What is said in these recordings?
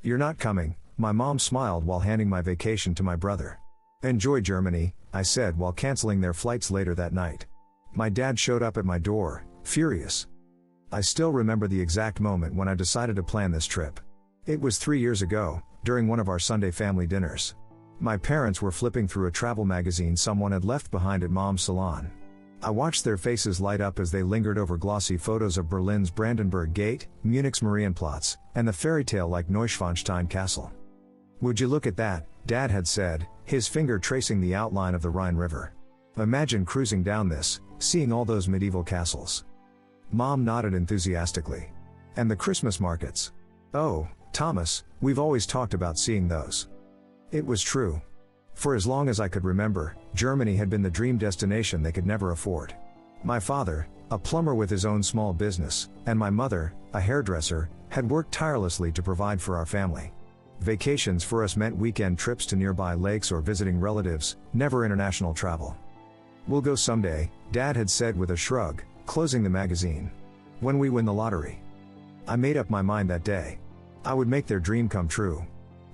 "You're not coming," my mom smiled while handing my vacation to my brother. "Enjoy Germany," I said while canceling their flights later that night. My dad showed up at my door, furious. I still remember the exact moment when I decided to plan this trip. It was 3 years ago, during one of our Sunday family dinners. My parents were flipping through a travel magazine someone had left behind at Mom's salon. I watched their faces light up as they lingered over glossy photos of Berlin's Brandenburg Gate, Munich's Marienplatz, and the fairy-tale-like Neuschwanstein Castle. "Would you look at that?" Dad had said, his finger tracing the outline of the Rhine River. "Imagine cruising down this, seeing all those medieval castles." Mom nodded enthusiastically. "And the Christmas markets. Oh, Thomas, we've always talked about seeing those." It was true. For as long as I could remember, Germany had been the dream destination they could never afford. My father, a plumber with his own small business, and my mother, a hairdresser, had worked tirelessly to provide for our family. Vacations for us meant weekend trips to nearby lakes or visiting relatives, never international travel. "We'll go someday," Dad had said with a shrug, closing the magazine. "When we win the lottery." I made up my mind that day. I would make their dream come true.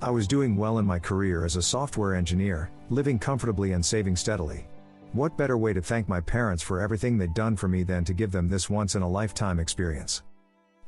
I was doing well in my career as a software engineer, living comfortably and saving steadily. What better way to thank my parents for everything they'd done for me than to give them this once-in-a-lifetime experience?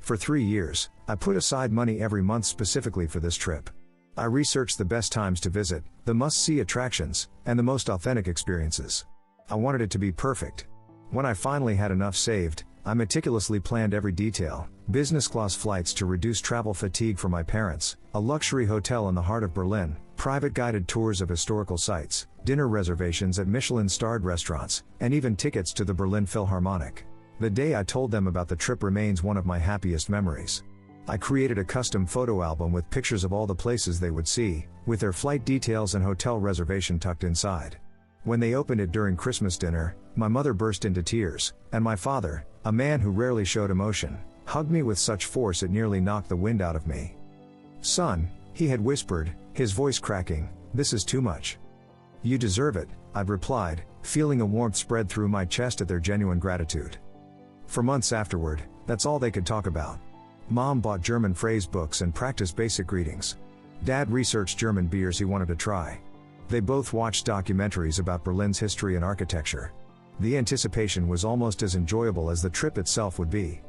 For 3 years, I put aside money every month specifically for this trip. I researched the best times to visit, the must-see attractions, and the most authentic experiences. I wanted it to be perfect. When I finally had enough saved, I meticulously planned every detail: business-class flights to reduce travel fatigue for my parents, a luxury hotel in the heart of Berlin, private guided tours of historical sites, dinner reservations at Michelin-starred restaurants, and even tickets to the Berlin Philharmonic. The day I told them about the trip remains one of my happiest memories. I created a custom photo album with pictures of all the places they would see, with their flight details and hotel reservation tucked inside. When they opened it during Christmas dinner, my mother burst into tears, and my father, a man who rarely showed emotion, hugged me with such force it nearly knocked the wind out of me. "Son," he had whispered, his voice cracking, "this is too much." "You deserve it," I'd replied, feeling a warmth spread through my chest at their genuine gratitude. For months afterward, that's all they could talk about. Mom bought German phrase books and practiced basic greetings. Dad researched German beers he wanted to try. They both watched documentaries about Berlin's history and architecture. The anticipation was almost as enjoyable as the trip itself would be.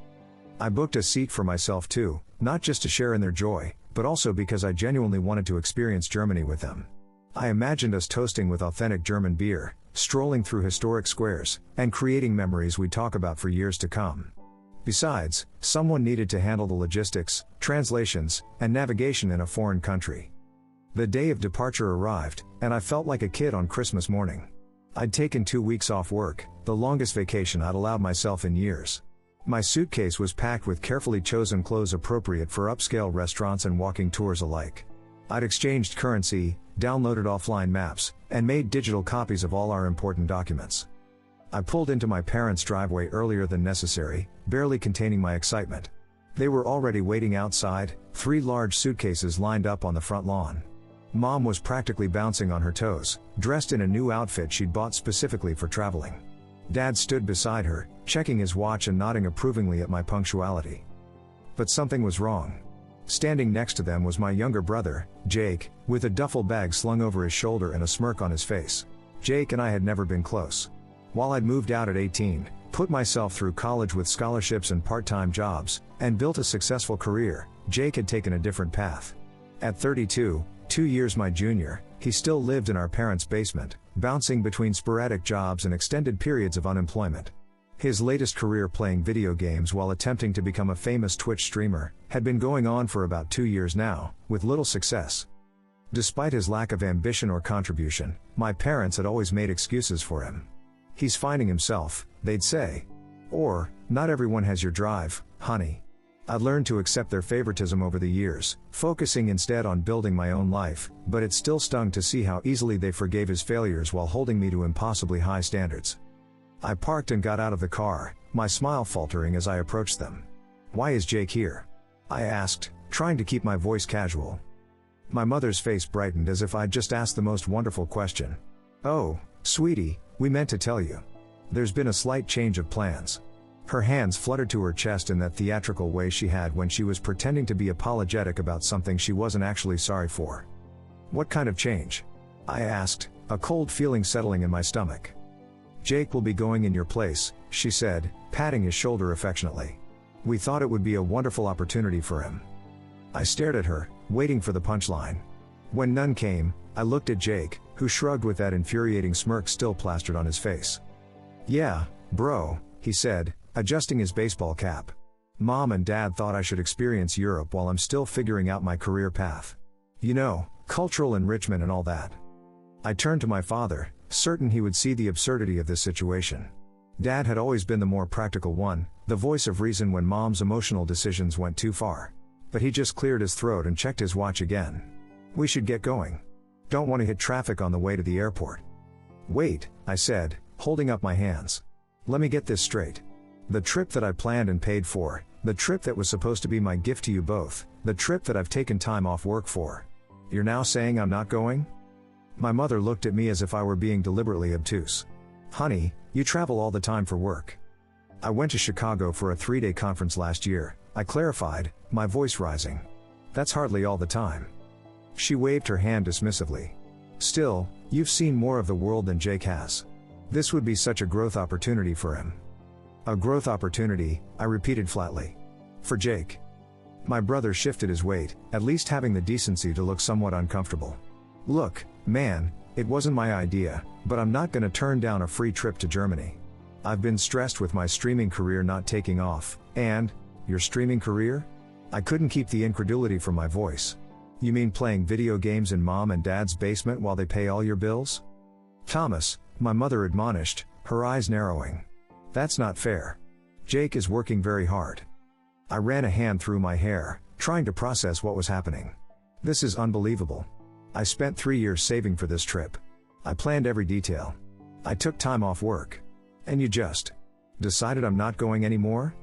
I booked a seat for myself too, not just to share in their joy, but also because I genuinely wanted to experience Germany with them. I imagined us toasting with authentic German beer, strolling through historic squares, and creating memories we'd talk about for years to come. Besides, someone needed to handle the logistics, translations, and navigation in a foreign country. The day of departure arrived, and I felt like a kid on Christmas morning. I'd taken 2 weeks off work, the longest vacation I'd allowed myself in years. My suitcase was packed with carefully chosen clothes appropriate for upscale restaurants and walking tours alike. I'd exchanged currency, downloaded offline maps, and made digital copies of all our important documents. I pulled into my parents' driveway earlier than necessary, barely containing my excitement. They were already waiting outside, 3 large suitcases lined up on the front lawn. Mom was practically bouncing on her toes, dressed in a new outfit she'd bought specifically for traveling. Dad stood beside her, checking his watch and nodding approvingly at my punctuality. But something was wrong. Standing next to them was my younger brother, Jake, with a duffel bag slung over his shoulder and a smirk on his face. Jake and I had never been close. While I'd moved out at 18, put myself through college with scholarships and part-time jobs, and built a successful career, Jake had taken a different path. At 32, 2 years my junior, he still lived in our parents' basement, bouncing between sporadic jobs and extended periods of unemployment. His latest career playing video games while attempting to become a famous Twitch streamer had been going on for about 2 years now, with little success. Despite his lack of ambition or contribution, my parents had always made excuses for him. "He's finding himself," they'd say. Or, "Not everyone has your drive, honey." I'd learned to accept their favoritism over the years, focusing instead on building my own life, but it still stung to see how easily they forgave his failures while holding me to impossibly high standards. I parked and got out of the car, my smile faltering as I approached them. "Why is Jake here?" I asked, trying to keep my voice casual. My mother's face brightened as if I'd just asked the most wonderful question. "Oh, sweetie, we meant to tell you. There's been a slight change of plans. Her hands fluttered to her chest in that theatrical way she had when she was pretending to be apologetic about something she wasn't actually sorry for. "What kind of change?" I asked, a cold feeling settling in my stomach. "Jake will be going in your place," she said, patting his shoulder affectionately. "We thought it would be a wonderful opportunity for him." I stared at her, waiting for the punchline. When none came, I looked at Jake, who shrugged with that infuriating smirk still plastered on his face. "Yeah, bro," he said, adjusting his baseball cap. "Mom and Dad thought I should experience Europe while I'm still figuring out my career path. You know, cultural enrichment and all that." I turned to my father, certain he would see the absurdity of this situation. Dad had always been the more practical one, the voice of reason when Mom's emotional decisions went too far. But he just cleared his throat and checked his watch again. "We should get going. Don't want to hit traffic on the way to the airport." "Wait," I said, holding up my hands. "Let me get this straight. The trip that I planned and paid for, the trip that was supposed to be my gift to you both, the trip that I've taken time off work for. You're now saying I'm not going?" My mother looked at me as if I were being deliberately obtuse. "Honey, you travel all the time for work." "I went to Chicago for a 3-day conference last year," I clarified, my voice rising. "That's hardly all the time." She waved her hand dismissively. "Still, you've seen more of the world than Jake has. This would be such a growth opportunity for him." "A growth opportunity," I repeated flatly. "For Jake." My brother shifted his weight, at least having the decency to look somewhat uncomfortable. "Look, man, it wasn't my idea, but I'm not gonna turn down a free trip to Germany. I've been stressed with my streaming career not taking off, and..." "Your streaming career?" I couldn't keep the incredulity from my voice. "You mean playing video games in Mom and Dad's basement while they pay all your bills?" "Thomas," my mother admonished, her eyes narrowing. "That's not fair. Jake is working very hard." I ran a hand through my hair, trying to process what was happening. "This is unbelievable. I spent 3 years saving for this trip. I planned every detail. I took time off work. And you just decided I'm not going anymore?"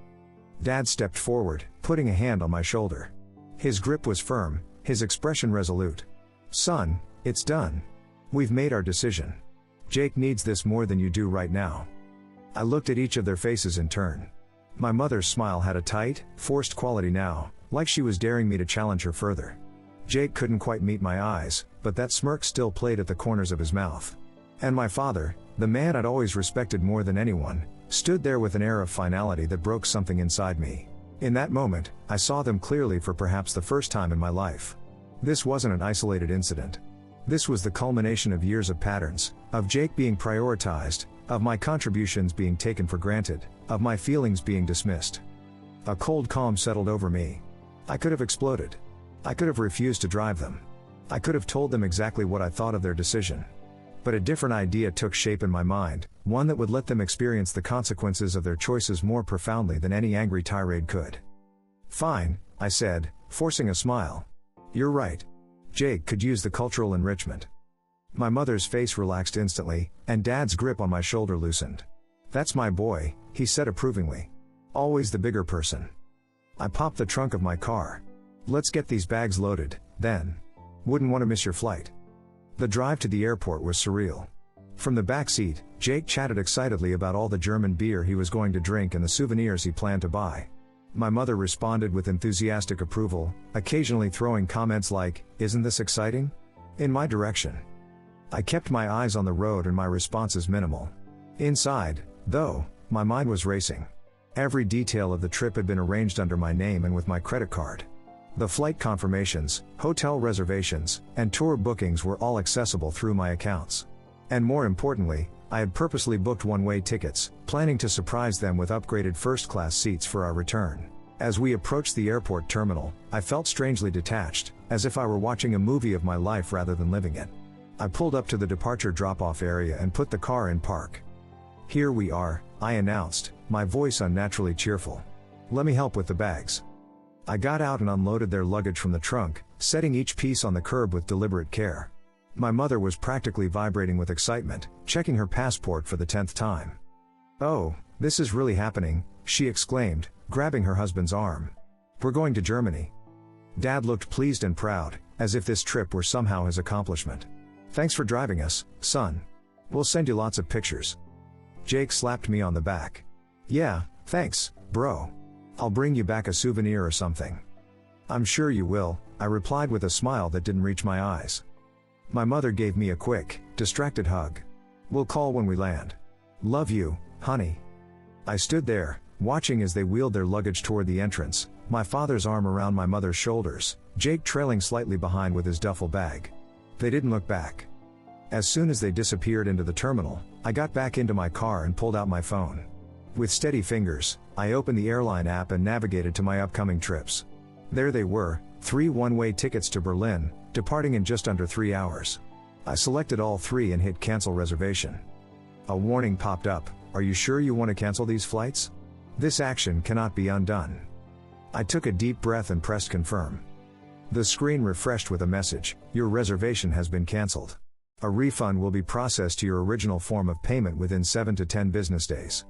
Dad stepped forward, putting a hand on my shoulder. His grip was firm, his expression resolute. "Son, it's done. We've made our decision. Jake needs this more than you do right now." I looked at each of their faces in turn. My mother's smile had a tight, forced quality now, like she was daring me to challenge her further. Jake couldn't quite meet my eyes, but that smirk still played at the corners of his mouth. And my father, the man I'd always respected more than anyone, stood there with an air of finality that broke something inside me. In that moment, I saw them clearly for perhaps the first time in my life. This wasn't an isolated incident. This was the culmination of years of patterns, of Jake being prioritized, of my contributions being taken for granted, of my feelings being dismissed. A cold calm settled over me. I could have exploded. I could have refused to drive them. I could have told them exactly what I thought of their decision. But a different idea took shape in my mind, one that would let them experience the consequences of their choices more profoundly than any angry tirade could. "Fine," I said, forcing a smile. "You're right. Jake could use the cultural enrichment." My mother's face relaxed instantly, and Dad's grip on my shoulder loosened. "That's my boy," he said approvingly. "Always the bigger person." I popped the trunk of my car. "Let's get these bags loaded, then. Wouldn't want to miss your flight." The drive to the airport was surreal. From the back seat, Jake chatted excitedly about all the German beer he was going to drink and the souvenirs he planned to buy. My mother responded with enthusiastic approval, occasionally throwing comments like, "Isn't this exciting?" in my direction. I kept my eyes on the road and my responses minimal. Inside, though, my mind was racing. Every detail of the trip had been arranged under my name and with my credit card. The flight confirmations, hotel reservations, and tour bookings were all accessible through my accounts. And more importantly, I had purposely booked one-way tickets, planning to surprise them with upgraded first-class seats for our return. As we approached the airport terminal, I felt strangely detached, as if I were watching a movie of my life rather than living it. I pulled up to the departure drop-off area and put the car in park. "Here we are," I announced, my voice unnaturally cheerful. "Let me help with the bags." I got out and unloaded their luggage from the trunk, setting each piece on the curb with deliberate care. My mother was practically vibrating with excitement, checking her passport for the 10th time. "Oh, this is really happening," she exclaimed, grabbing her husband's arm. "We're going to Germany." Dad looked pleased and proud, as if this trip were somehow his accomplishment. "Thanks for driving us, son. We'll send you lots of pictures." Jake slapped me on the back. "Yeah, Thanks, bro. I'll bring you back a souvenir or something. I'm sure you will, I replied with a smile that didn't reach my eyes. My mother gave me a quick, distracted hug. We'll call when we land. Love you, honey. I stood there, watching as they wheeled their luggage toward the entrance, my father's arm around my mother's shoulders, Jake trailing slightly behind with his duffel bag. They didn't look back. As soon as they disappeared into the terminal, I got back into my car and pulled out my phone. With steady fingers, I opened the airline app and navigated to my upcoming trips. There they were, 3 one-way tickets to Berlin, departing in just under 3 hours. I selected all 3 and hit cancel reservation. A warning popped up, are you sure you want to cancel these flights? This action cannot be undone. I took a deep breath and pressed confirm. The screen refreshed with a message, your reservation has been canceled. A refund will be processed to your original form of payment within 7 to 10 business days.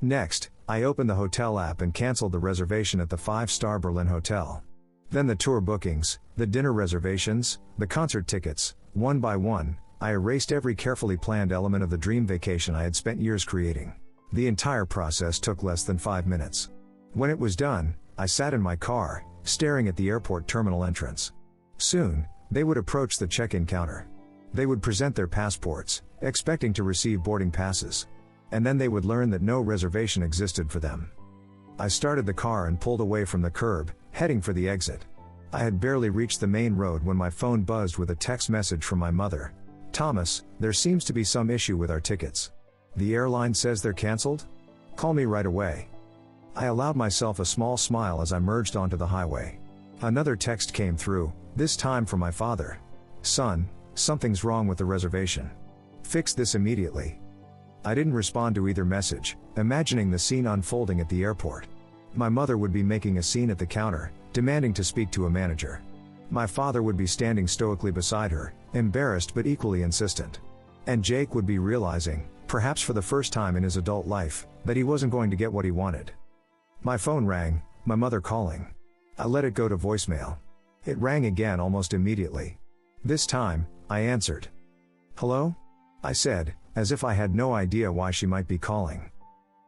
Next, I opened the hotel app and canceled the reservation at the 5-star Berlin hotel. Then the tour bookings, the dinner reservations, the concert tickets, one by one, I erased every carefully planned element of the dream vacation I had spent years creating. The entire process took less than 5 minutes. When it was done, I sat in my car, staring at the airport terminal entrance. Soon, they would approach the check-in counter. They would present their passports, expecting to receive boarding passes. And then they would learn that no reservation existed for them. I started the car and pulled away from the curb, heading for the exit. I had barely reached the main road when my phone buzzed with a text message from my mother. Thomas, there seems to be some issue with our tickets. The airline says they're canceled? Call me right away. I allowed myself a small smile as I merged onto the highway. Another text came through, this time from my father. Son, something's wrong with the reservation. Fix this immediately. I didn't respond to either message, imagining the scene unfolding at the airport. My mother would be making a scene at the counter, demanding to speak to a manager. My father would be standing stoically beside her, embarrassed but equally insistent. And Jake would be realizing, perhaps for the first time in his adult life, that he wasn't going to get what he wanted. My phone rang, my mother calling. I let it go to voicemail. It rang again almost immediately. This time, I answered. Hello? I said, as if I had no idea why she might be calling.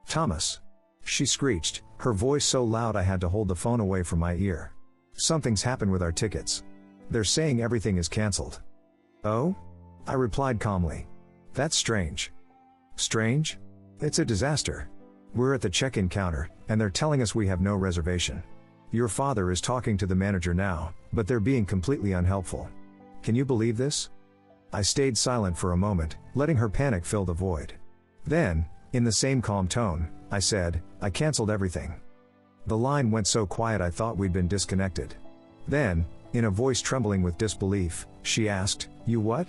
Thomas. She screeched, her voice so loud I had to hold the phone away from my ear. Something's happened with our tickets. They're saying everything is canceled. Oh? I replied calmly. That's strange. Strange? It's a disaster. We're at the check-in counter, and they're telling us we have no reservation. Your father is talking to the manager now, but they're being completely unhelpful. Can you believe this? I stayed silent for a moment, letting her panic fill the void. Then, in the same calm tone, I said, I canceled everything. The line went so quiet I thought we'd been disconnected. Then, in a voice trembling with disbelief, she asked, You what?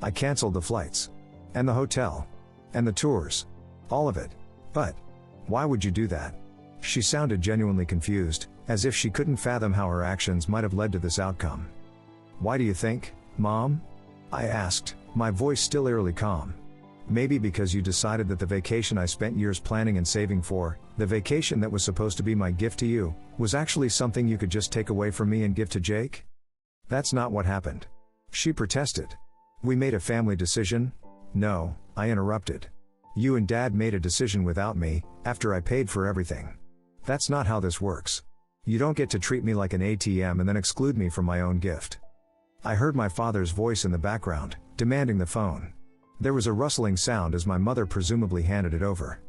I canceled the flights. And the hotel. And the tours. All of it. But, why would you do that? She sounded genuinely confused, as if she couldn't fathom how her actions might have led to this outcome. Why do you think, Mom? I asked, my voice still eerily calm. Maybe because you decided that the vacation I spent years planning and saving for, the vacation that was supposed to be my gift to you, was actually something you could just take away from me and give to Jake? That's not what happened. She protested. We made a family decision? No, I interrupted. You and Dad made a decision without me, after I paid for everything. That's not how this works. You don't get to treat me like an ATM and then exclude me from my own gift. I heard my father's voice in the background, demanding the phone. There was a rustling sound as my mother presumably handed it over.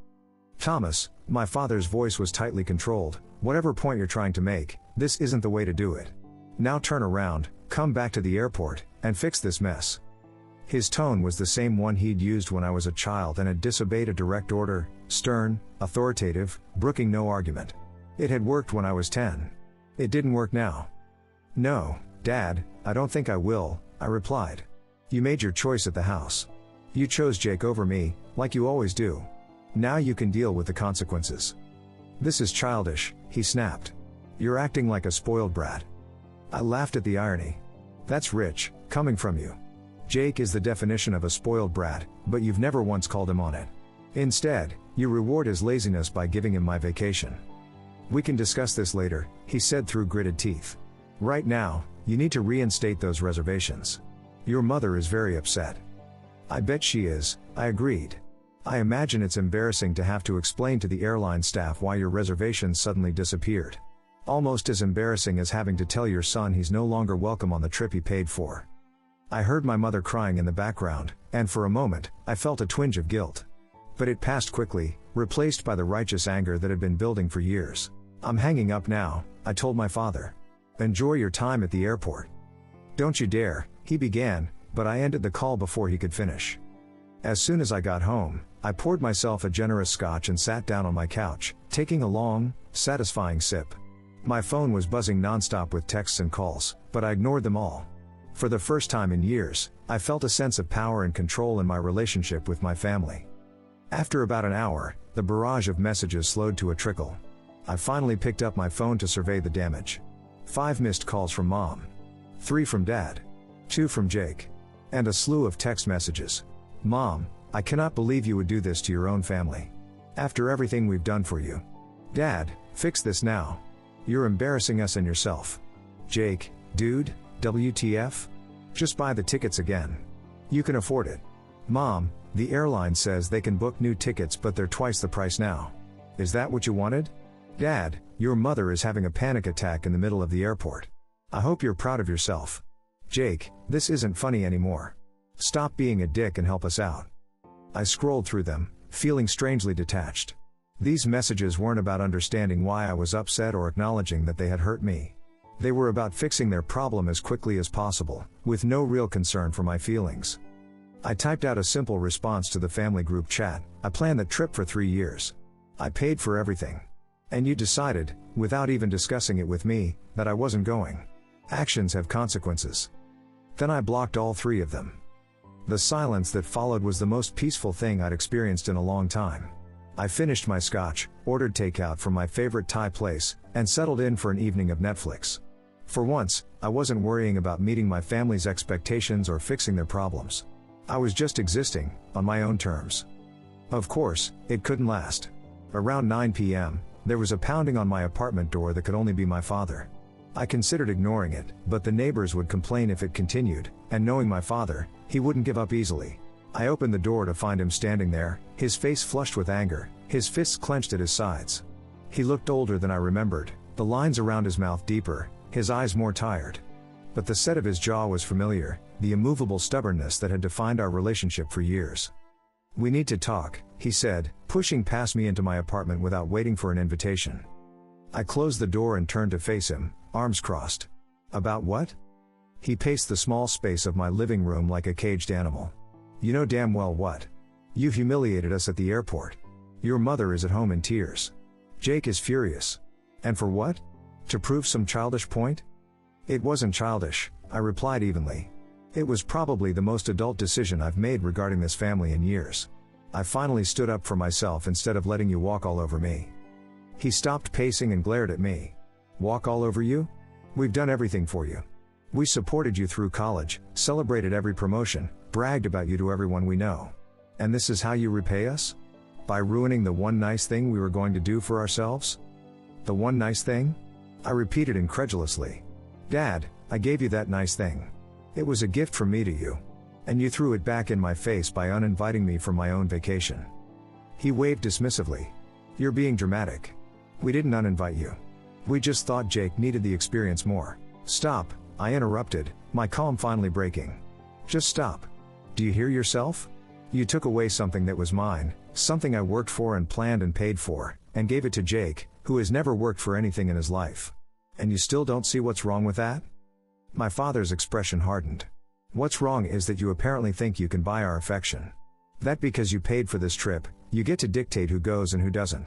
Thomas, my father's voice was tightly controlled, whatever point you're trying to make, this isn't the way to do it. Now turn around, come back to the airport, and fix this mess. His tone was the same one he'd used when I was a child and had disobeyed a direct order, stern, authoritative, brooking no argument. It had worked when I was 10. It didn't work now. No, Dad, I don't think I will, I replied. You made your choice at the house. You chose Jake over me, like you always do. Now you can deal with the consequences. This is childish, he snapped. You're acting like a spoiled brat. I laughed at the irony. That's rich, coming from you. Jake is the definition of a spoiled brat, but you've never once called him on it. Instead, you reward his laziness by giving him my vacation. We can discuss this later, he said through gritted teeth. Right now, you need to reinstate those reservations. Your mother is very upset. I bet she is, I agreed. I imagine it's embarrassing to have to explain to the airline staff why your reservations suddenly disappeared. Almost as embarrassing as having to tell your son he's no longer welcome on the trip he paid for. I heard my mother crying in the background, and for a moment, I felt a twinge of guilt. But it passed quickly, replaced by the righteous anger that had been building for years. I'm hanging up now, I told my father. Enjoy your time at the airport. Don't you dare, he began, but I ended the call before he could finish. As soon as I got home, I poured myself a generous scotch and sat down on my couch, taking a long, satisfying sip. My phone was buzzing nonstop with texts and calls, but I ignored them all. For the first time in years, I felt a sense of power and control in my relationship with my family. After about an hour, the barrage of messages slowed to a trickle. I finally picked up my phone to survey the damage. 5 missed calls from Mom. 3 from Dad. 2 from Jake. And a slew of text messages. Mom, I cannot believe you would do this to your own family. After everything we've done for you. Dad, fix this now. You're embarrassing us and yourself. Jake, dude, WTF? Just buy the tickets again. You can afford it. Mom, the airline says they can book new tickets but they're twice the price now. Is that what you wanted? Dad, your mother is having a panic attack in the middle of the airport. I hope you're proud of yourself. Jake, this isn't funny anymore. Stop being a dick and help us out. I scrolled through them, feeling strangely detached. These messages weren't about understanding why I was upset or acknowledging that they had hurt me. They were about fixing their problem as quickly as possible, with no real concern for my feelings. I typed out a simple response to the family group chat. I planned the trip for 3 years. I paid for everything. And you decided, without even discussing it with me, that I wasn't going. Actions have consequences. Then I blocked all 3 of them. The silence that followed was the most peaceful thing I'd experienced in a long time. I finished my scotch, ordered takeout from my favorite Thai place, and settled in for an evening of Netflix. For once, I wasn't worrying about meeting my family's expectations or fixing their problems. I was just existing, on my own terms. Of course, it couldn't last. Around 9 p.m., there was a pounding on my apartment door that could only be my father. I considered ignoring it, but the neighbors would complain if it continued, and knowing my father, he wouldn't give up easily. I opened the door to find him standing there, his face flushed with anger, his fists clenched at his sides. He looked older than I remembered, the lines around his mouth deeper, his eyes more tired. But the set of his jaw was familiar, the immovable stubbornness that had defined our relationship for years. We need to talk, he said, pushing past me into my apartment without waiting for an invitation. I closed the door and turned to face him, arms crossed. About what? He paced the small space of my living room like a caged animal. You know damn well what. You've humiliated us at the airport. Your mother is at home in tears. Jake is furious. And for what? To prove some childish point? It wasn't childish, I replied evenly. It was probably the most adult decision I've made regarding this family in years. I finally stood up for myself instead of letting you walk all over me. He stopped pacing and glared at me. Walk all over you? We've done everything for you. We supported you through college, celebrated every promotion, bragged about you to everyone we know. And this is how you repay us? By ruining the one nice thing we were going to do for ourselves? The one nice thing? I repeated incredulously. Dad, I gave you that nice thing. It was a gift from me to you. And you threw it back in my face by uninviting me from my own vacation. He waved dismissively. You're being dramatic. We didn't uninvite you. We just thought Jake needed the experience more. Stop, I interrupted, my calm finally breaking. Just stop. Do you hear yourself? You took away something that was mine, something I worked for and planned and paid for, and gave it to Jake, who has never worked for anything in his life. And you still don't see what's wrong with that? My father's expression hardened. What's wrong is that you apparently think you can buy our affection. That because you paid for this trip, you get to dictate who goes and who doesn't.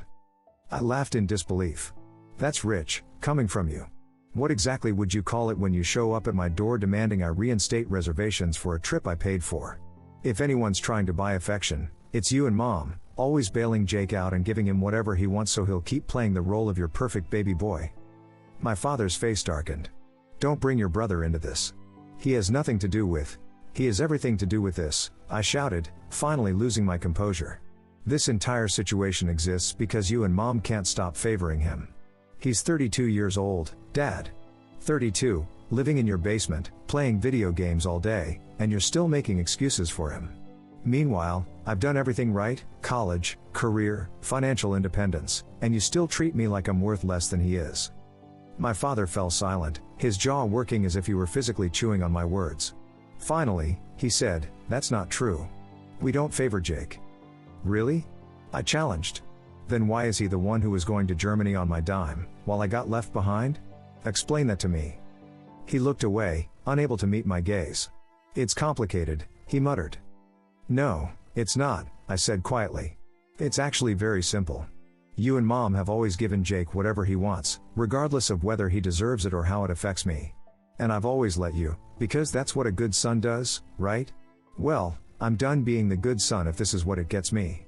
I laughed in disbelief. That's rich, coming from you. What exactly would you call it when you show up at my door demanding I reinstate reservations for a trip I paid for? If anyone's trying to buy affection, it's you and Mom, always bailing Jake out and giving him whatever he wants so he'll keep playing the role of your perfect baby boy. My father's face darkened. Don't bring your brother into this. He has nothing to do with. He has everything to do with this, I shouted, finally losing my composure. This entire situation exists because you and Mom can't stop favoring him. He's 32 years old, Dad. 32, living in your basement, playing video games all day, and you're still making excuses for him. Meanwhile, I've done everything right: college, career, financial independence, and you still treat me like I'm worth less than he is." My father fell silent, his jaw working as if he were physically chewing on my words. Finally, he said, "That's not true. We don't favor Jake." "Really?" I challenged. "Then why is he the one who was going to Germany on my dime, while I got left behind? Explain that to me." He looked away, unable to meet my gaze. "It's complicated," he muttered. "No, it's not," I said quietly. "It's actually very simple. You and Mom have always given Jake whatever he wants, regardless of whether he deserves it or how it affects me. And I've always let you, because that's what a good son does, right? Well, I'm done being the good son if this is what it gets me."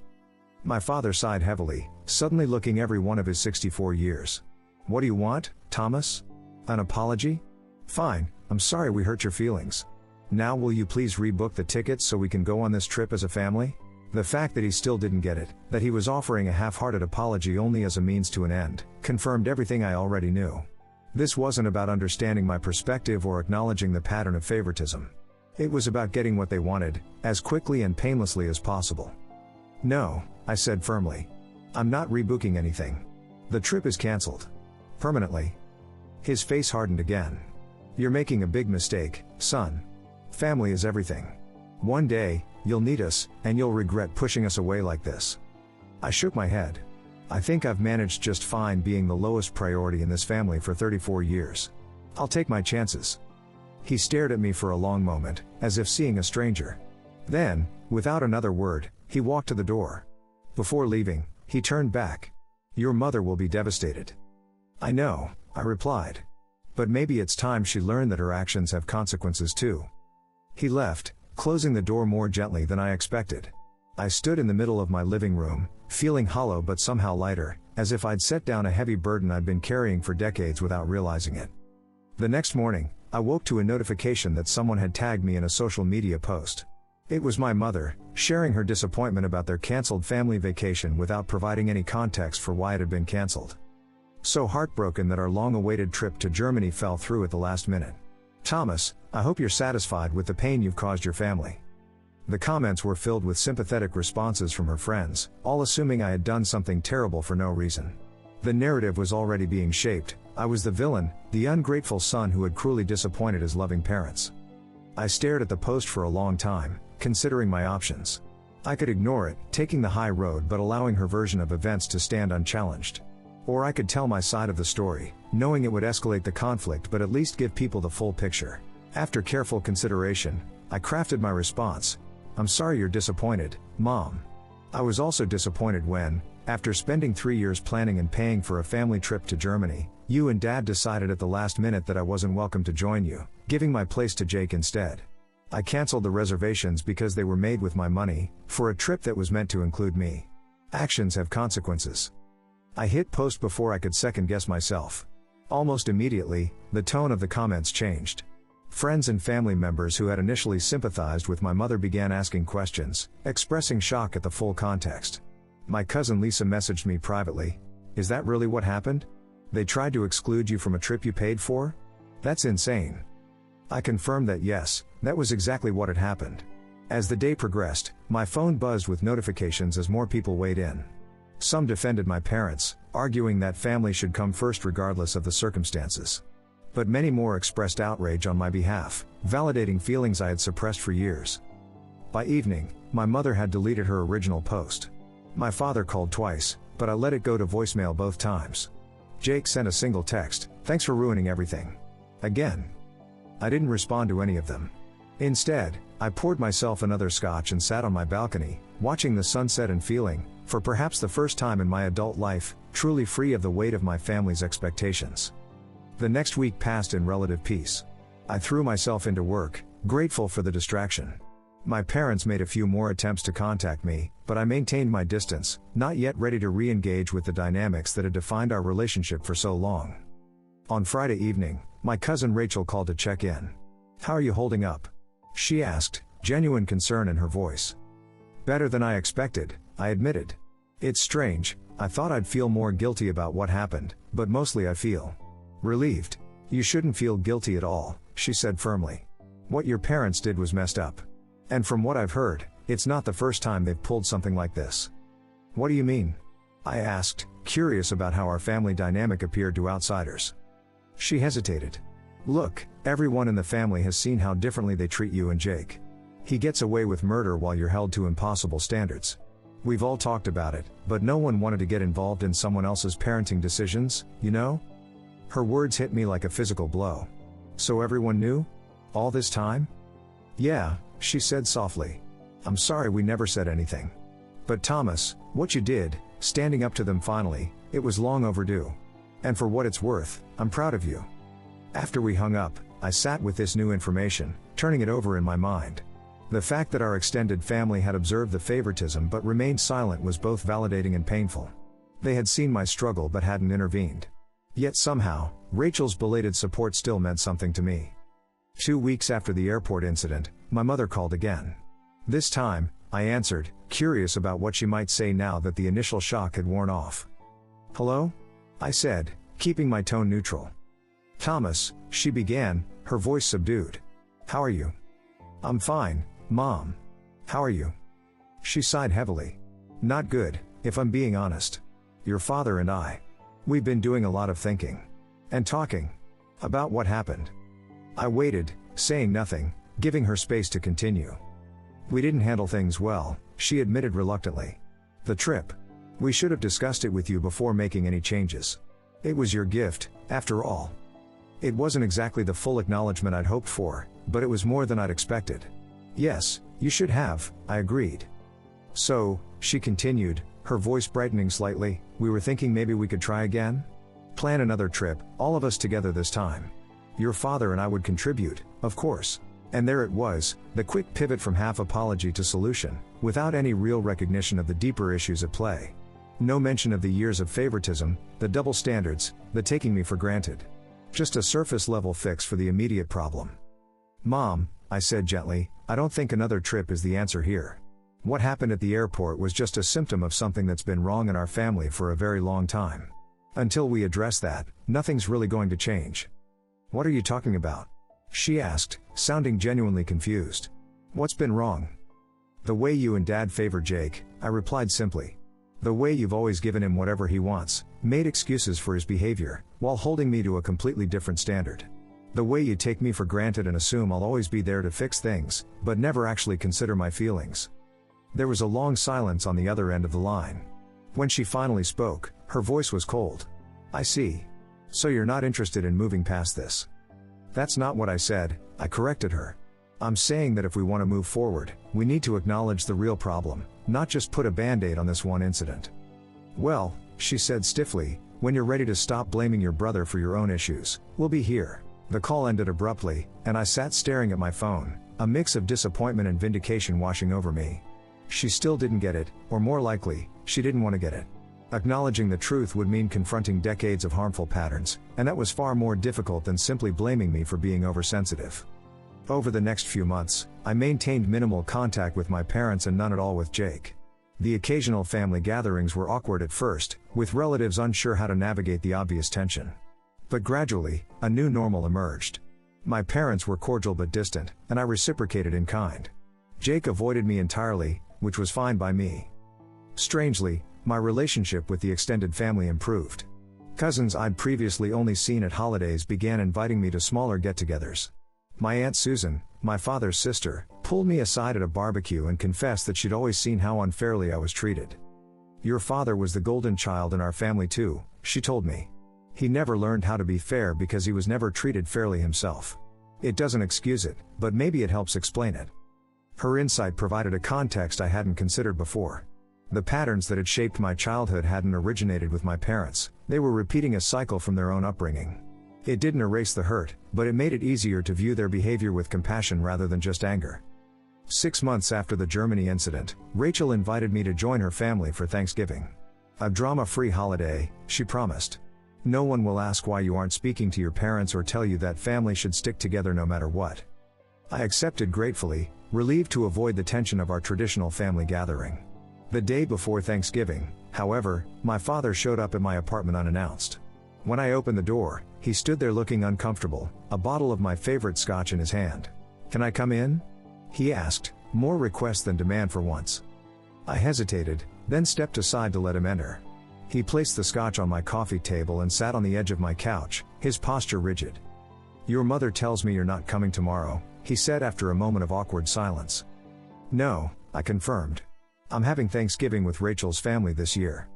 My father sighed heavily, suddenly looking every one of his 64 years. "What do you want, Thomas? An apology? Fine, I'm sorry we hurt your feelings. Now will you please rebook the tickets so we can go on this trip as a family?" The fact that he still didn't get it, that he was offering a half-hearted apology only as a means to an end, confirmed everything I already knew. This wasn't about understanding my perspective or acknowledging the pattern of favoritism. It was about getting what they wanted, as quickly and painlessly as possible. "No," I said firmly. "I'm not rebooking anything. The trip is cancelled. Permanently." His face hardened again. "You're making a big mistake, son. Family is everything. One day, you'll need us, and you'll regret pushing us away like this." I shook my head. "I think I've managed just fine being the lowest priority in this family for 34 years. I'll take my chances." He stared at me for a long moment, as if seeing a stranger. Then, without another word, he walked to the door. Before leaving, he turned back. "Your mother will be devastated." "I know," I replied. "But maybe it's time she learned that her actions have consequences too." He left, closing the door more gently than I expected. I stood in the middle of my living room, feeling hollow but somehow lighter, as if I'd set down a heavy burden I'd been carrying for decades without realizing it. The next morning, I woke to a notification that someone had tagged me in a social media post. It was my mother, sharing her disappointment about their canceled family vacation without providing any context for why it had been canceled. So heartbroken that our long-awaited trip to Germany fell through at the last minute. "Thomas, I hope you're satisfied with the pain you've caused your family." The comments were filled with sympathetic responses from her friends, all assuming I had done something terrible for no reason. The narrative was already being shaped. I was the villain, the ungrateful son who had cruelly disappointed his loving parents. I stared at the post for a long time, considering my options. I could ignore it, taking the high road but allowing her version of events to stand unchallenged. Or I could tell my side of the story, knowing it would escalate the conflict but at least give people the full picture. After careful consideration, I crafted my response. "I'm sorry you're disappointed, Mom. I was also disappointed when, after spending 3 years planning and paying for a family trip to Germany, you and Dad decided at the last minute that I wasn't welcome to join you, giving my place to Jake instead. I canceled the reservations because they were made with my money, for a trip that was meant to include me. Actions have consequences." I hit post before I could second-guess myself. Almost immediately, the tone of the comments changed. Friends and family members who had initially sympathized with my mother began asking questions, expressing shock at the full context. My cousin Lisa messaged me privately. "Is that really what happened? They tried to exclude you from a trip you paid for? That's insane." I confirmed that yes, that was exactly what had happened. As the day progressed, my phone buzzed with notifications as more people weighed in. Some defended my parents, arguing that family should come first regardless of the circumstances. But many more expressed outrage on my behalf, validating feelings I had suppressed for years. By evening, my mother had deleted her original post. My father called twice, but I let it go to voicemail both times. Jake sent a single text, "Thanks for ruining everything." Again. I didn't respond to any of them. Instead, I poured myself another scotch and sat on my balcony, watching the sunset and feeling, for perhaps the first time in my adult life, truly free of the weight of my family's expectations. The next week passed in relative peace. I threw myself into work, grateful for the distraction. My parents made a few more attempts to contact me, but I maintained my distance, not yet ready to re-engage with the dynamics that had defined our relationship for so long. On Friday evening, my cousin Rachel called to check in. "How are you holding up?" she asked, genuine concern in her voice. "Better than I expected," I admitted. "It's strange, I thought I'd feel more guilty about what happened, but mostly I feel relieved." "You shouldn't feel guilty at all," she said firmly. "What your parents did was messed up. And from what I've heard, it's not the first time they've pulled something like this. What do you mean? I asked, curious about how our family dynamic appeared to outsiders. She hesitated. Look, everyone in the family has seen how differently they treat you and Jake. He gets away with murder while you're held to impossible standards. We've all talked about it, but no one wanted to get involved in someone else's parenting decisions, you know? Her words hit me like a physical blow. So everyone knew? All this time? Yeah, she said softly. I'm sorry we never said anything. But Thomas, what you did, standing up to them finally, it was long overdue. And for what it's worth, I'm proud of you. After we hung up, I sat with this new information, turning it over in my mind. The fact that our extended family had observed the favoritism but remained silent was both validating and painful. They had seen my struggle but hadn't intervened. Yet somehow, Rachel's belated support still meant something to me. 2 weeks after the airport incident, my mother called again. This time, I answered, curious about what she might say now that the initial shock had worn off. Hello? I said, keeping my tone neutral. Thomas, she began, her voice subdued. How are you? I'm fine, Mom. How are you? She sighed heavily. Not good, if I'm being honest. Your father and we've been doing a lot of thinking. And talking. About what happened. I waited, saying nothing, giving her space to continue. We didn't handle things well, she admitted reluctantly. The trip. We should have discussed it with you before making any changes. It was your gift, after all. It wasn't exactly the full acknowledgement I'd hoped for, but it was more than I'd expected. Yes, you should have, I agreed. So, she continued, her voice brightening slightly, we were thinking maybe we could try again? Plan another trip, all of us together this time. Your father and I would contribute, of course. And there it was, the quick pivot from half apology to solution, without any real recognition of the deeper issues at play. No mention of the years of favoritism, the double standards, the taking me for granted. Just a surface level fix for the immediate problem. Mom, I said gently, I don't think another trip is the answer here. What happened at the airport was just a symptom of something that's been wrong in our family for a very long time. Until we address that, nothing's really going to change. What are you talking about? She asked, sounding genuinely confused. What's been wrong? The way you and Dad favor Jake, I replied simply. The way you've always given him whatever he wants, made excuses for his behavior, while holding me to a completely different standard. The way you take me for granted and assume I'll always be there to fix things, but never actually consider my feelings. There was a long silence on the other end of the line. When she finally spoke, her voice was cold. I see. So you're not interested in moving past this. That's not what I said, I corrected her. I'm saying that if we want to move forward, we need to acknowledge the real problem, not just put a band-aid on this one incident. Well, she said stiffly, when you're ready to stop blaming your brother for your own issues, we'll be here. The call ended abruptly, and I sat staring at my phone, a mix of disappointment and vindication washing over me. She still didn't get it, or more likely, she didn't want to get it. Acknowledging the truth would mean confronting decades of harmful patterns, and that was far more difficult than simply blaming me for being oversensitive. Over the next few months, I maintained minimal contact with my parents and none at all with Jake. The occasional family gatherings were awkward at first, with relatives unsure how to navigate the obvious tension. But gradually, a new normal emerged. My parents were cordial but distant, and I reciprocated in kind. Jake avoided me entirely, which was fine by me. Strangely, my relationship with the extended family improved. Cousins I'd previously only seen at holidays began inviting me to smaller get-togethers. My Aunt Susan, my father's sister, pulled me aside at a barbecue and confessed that she'd always seen how unfairly I was treated. Your father was the golden child in our family too, she told me. He never learned how to be fair because he was never treated fairly himself. It doesn't excuse it, but maybe it helps explain it. Her insight provided a context I hadn't considered before. The patterns that had shaped my childhood hadn't originated with my parents, they were repeating a cycle from their own upbringing. It didn't erase the hurt, but it made it easier to view their behavior with compassion rather than just anger. 6 months after the Germany incident, Rachel invited me to join her family for Thanksgiving. A drama-free holiday, she promised. No one will ask why you aren't speaking to your parents or tell you that family should stick together no matter what. I accepted gratefully, relieved to avoid the tension of our traditional family gathering. The day before Thanksgiving, however, my father showed up at my apartment unannounced. When I opened the door, he stood there looking uncomfortable, a bottle of my favorite scotch in his hand. "Can I come in?" he asked, More request than demand for once. I hesitated, then stepped aside to let him enter. He placed the scotch on my coffee table and sat on the edge of my couch, his posture rigid. "Your mother tells me you're not coming tomorrow," he said after a moment of awkward silence. "No," I confirmed. "I'm having Thanksgiving with Rachel's family this year."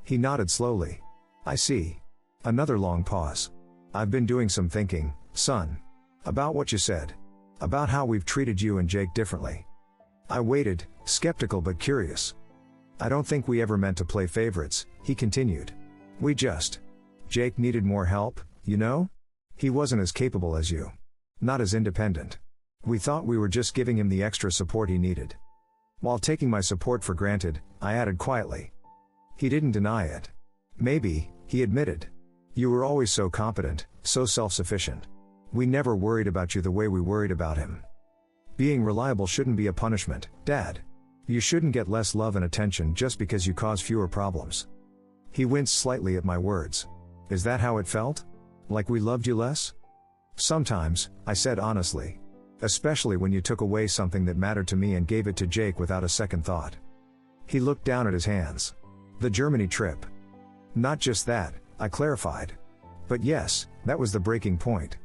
He nodded slowly. "I see." Another long pause. "I've been doing some thinking, son. About what you said. About how we've treated you and Jake differently." I waited, skeptical but curious. "I don't think we ever meant to play favorites," he continued. Jake needed more help, you know? He wasn't as capable as you. Not as independent. We thought we were just giving him the extra support he needed." While taking my support for granted, I added quietly. He didn't deny it. "Maybe," he admitted. "You were always so competent, so self-sufficient. We never worried about you the way we worried about him. Being reliable shouldn't be a punishment, Dad. You shouldn't get less love and attention just because you cause fewer problems." He winced slightly at my words. "Is that how it felt? Like we loved you less?" "Sometimes," I said honestly. "Especially when you took away something that mattered to me and gave it to Jake without a second thought." He looked down at his hands. "The Germany trip." "Not just that," I clarified. "But yes, that was the breaking point."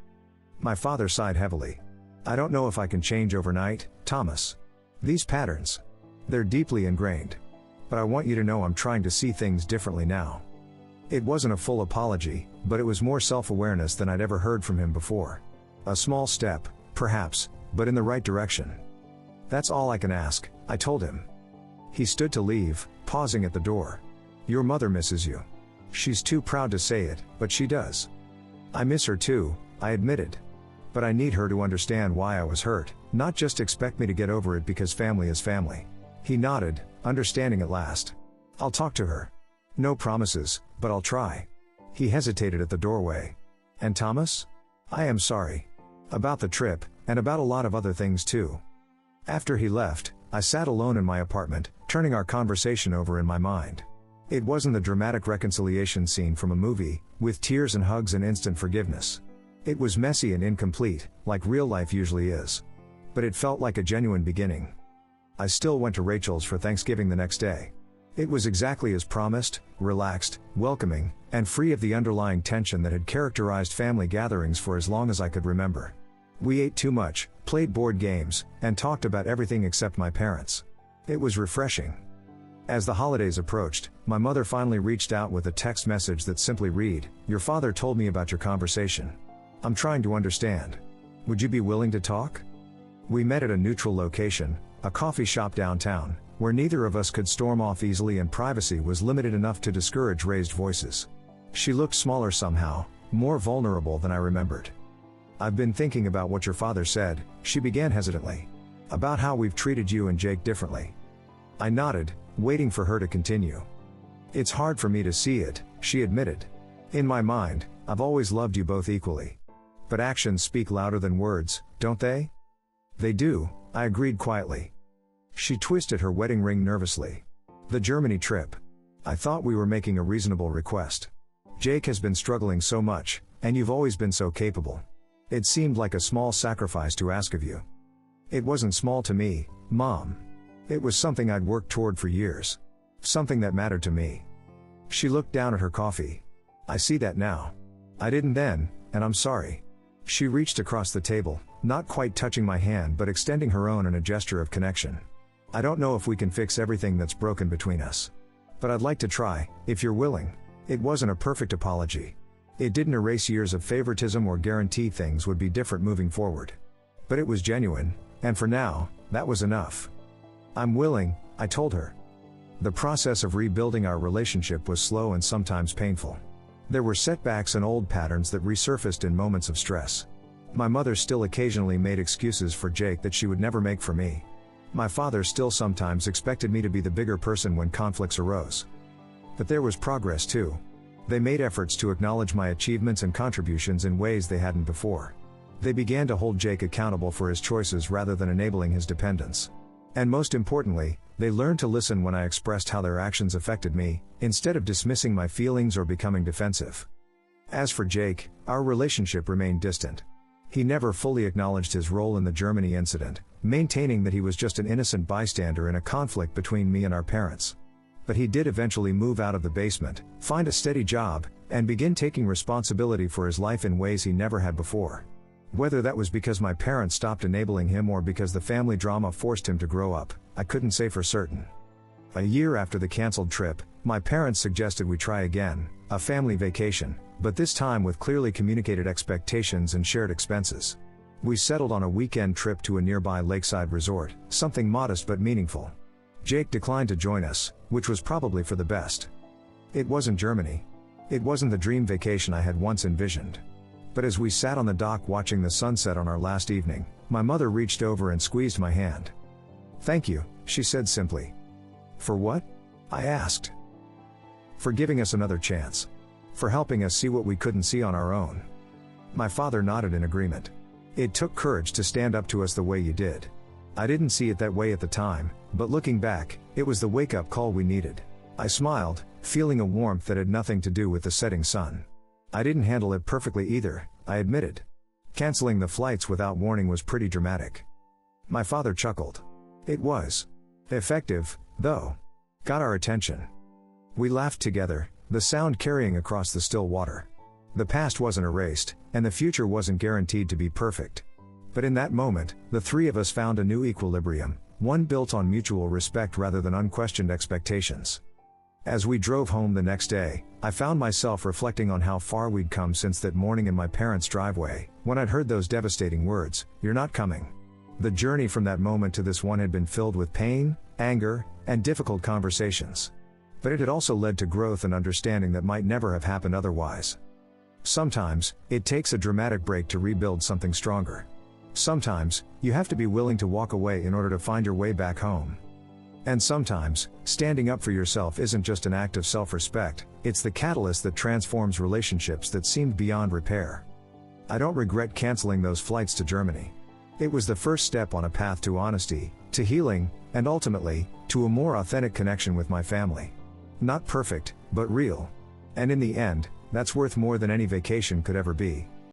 My father sighed heavily. "I don't know if I can change overnight, Thomas. These patterns. They're deeply ingrained. But I want you to know I'm trying to see things differently now." It wasn't a full apology, but it was more self-awareness than I'd ever heard from him before. A small step, perhaps, but in the right direction. "That's all I can ask," I told him. He stood to leave, pausing at the door. "Your mother misses you. She's too proud to say it, but she does." "I miss her too," I admitted. "But I need her to understand why I was hurt, not just expect me to get over it because family is family." He nodded, understanding at last. "I'll talk to her. No promises, but I'll try." He hesitated at the doorway. "And Thomas? I am sorry. About the trip, and about a lot of other things too." After he left, I sat alone in my apartment, turning our conversation over in my mind. It wasn't the dramatic reconciliation scene from a movie, with tears and hugs and instant forgiveness. It was messy and incomplete, like real life usually is. But it felt like a genuine beginning. I still went to Rachel's for Thanksgiving the next day. It was exactly as promised, relaxed, welcoming, and free of the underlying tension that had characterized family gatherings for as long as I could remember. We ate too much, played board games, and talked about everything except my parents. It was refreshing. As the holidays approached, my mother finally reached out with a text message that simply read, "Your father told me about your conversation. I'm trying to understand. Would you be willing to talk?" We met at a neutral location, a coffee shop downtown, where neither of us could storm off easily and privacy was limited enough to discourage raised voices. She looked smaller somehow, more vulnerable than I remembered. "I've been thinking about what your father said," she began hesitantly. "About how we've treated you and Jake differently." I nodded, waiting for her to continue. "It's hard for me to see it," she admitted. "In my mind, I've always loved you both equally. But actions speak louder than words, don't they?" "They do," I agreed quietly. She twisted her wedding ring nervously. "The Germany trip. I thought we were making a reasonable request. Jake has been struggling so much, and you've always been so capable. It seemed like a small sacrifice to ask of you." "It wasn't small to me, Mom. It was something I'd worked toward for years. Something that mattered to me." She looked down at her coffee. "I see that now. I didn't then, and I'm sorry." She reached across the table, not quite touching my hand but extending her own in a gesture of connection. "I don't know if we can fix everything that's broken between us. But I'd like to try, if you're willing." It wasn't a perfect apology. It didn't erase years of favoritism or guarantee things would be different moving forward. But it was genuine, and for now, that was enough. "I'm willing," I told her. The process of rebuilding our relationship was slow and sometimes painful. There were setbacks and old patterns that resurfaced in moments of stress. My mother still occasionally made excuses for Jake that she would never make for me. My father still sometimes expected me to be the bigger person when conflicts arose. But there was progress too. They made efforts to acknowledge my achievements and contributions in ways they hadn't before. They began to hold Jake accountable for his choices rather than enabling his dependence. And most importantly, they learned to listen when I expressed how their actions affected me, instead of dismissing my feelings or becoming defensive. As for Jake, our relationship remained distant. He never fully acknowledged his role in the Germany incident, maintaining that he was just an innocent bystander in a conflict between me and our parents. But he did eventually move out of the basement, find a steady job, and begin taking responsibility for his life in ways he never had before. Whether that was because my parents stopped enabling him or because the family drama forced him to grow up, I couldn't say for certain. A year after the canceled trip, my parents suggested we try again, a family vacation, but this time with clearly communicated expectations and shared expenses. We settled on a weekend trip to a nearby lakeside resort, something modest but meaningful. Jake declined to join us, which was probably for the best. It wasn't Germany. It wasn't the dream vacation I had once envisioned. But as we sat on the dock watching the sunset on our last evening, my mother reached over and squeezed my hand. "Thank you," she said simply. "For what?" I asked. "For giving us another chance. For helping us see what we couldn't see on our own." My father nodded in agreement. "It took courage to stand up to us the way you did. I didn't see it that way at the time, but looking back, it was the wake-up call we needed." I smiled, feeling a warmth that had nothing to do with the setting sun. I didn't handle it perfectly either, I admitted. Canceling the flights without warning was pretty dramatic. My father chuckled. "It was effective, though. Got our attention." We laughed together, the sound carrying across the still water. The past wasn't erased, and the future wasn't guaranteed to be perfect. But in that moment, the three of us found a new equilibrium, one built on mutual respect rather than unquestioned expectations. As we drove home the next day, I found myself reflecting on how far we'd come since that morning in my parents' driveway, when I'd heard those devastating words, "You're not coming." The journey from that moment to this one had been filled with pain, anger, and difficult conversations. But it had also led to growth and understanding that might never have happened otherwise. Sometimes, it takes a dramatic break to rebuild something stronger. Sometimes, you have to be willing to walk away in order to find your way back home. And sometimes, standing up for yourself isn't just an act of self-respect, it's the catalyst that transforms relationships that seemed beyond repair. I don't regret canceling those flights to Germany. It was the first step on a path to honesty, to healing, and ultimately, to a more authentic connection with my family. Not perfect, but real. And in the end, that's worth more than any vacation could ever be.